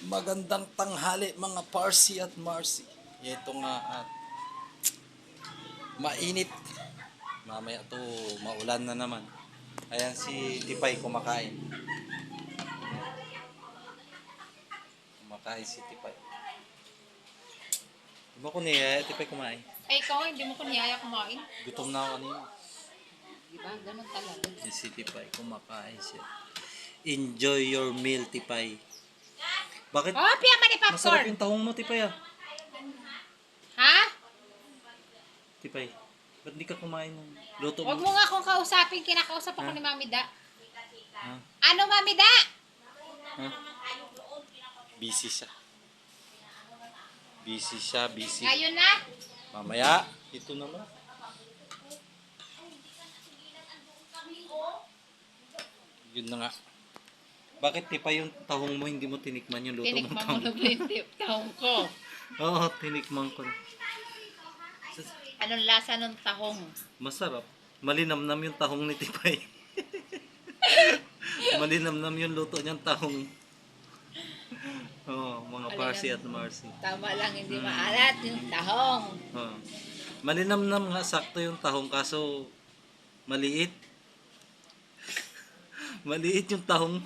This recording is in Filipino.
Magandang tanghali mga Parsi at Marcy. Ito nga at mainit. Mamaya to maulan na naman. Ayan si Tipay kumakain. Kumakain si Tipay. Di ba ko niya Tipay kumain? Ay, ikaw, hindi mo ko niyaya kumain. Gutom na ako kanina. Diba? Ganun talaga. Si Tipay kumakain siya. Enjoy your meal, Tipay. Bakit? Oh, piya man ni Masarap popcorn. yung tahong mo, Tipay ah. Ha? Tipay, ba't di ka kumain ng luto Huwag mo? mo nga akong kausapin. Kinakausap ako Ha? ni Mami Da. Ha? Ano, Mami Da? Ha? Busy siya. Busy siya, busy. Ngayon na? Mamaya, ito naman. Yun na nga. Bakit tipa yung tahong mo hindi mo tinikman yung luto mong Tinikman mo tahong? nublintip tahong ko. Oo, tinikman ko na. Anong lasa ng tahong? Masarap. Malinamnam yung tahong ni Tipay. Malinamnam yung luto niyang tahong. Oo, mga Parsi at Marcy. Tama lang, hindi maalat yung tahong. Oo. Malinamnam nga, sakto yung tahong kaso maliit. Maliit yung tahong.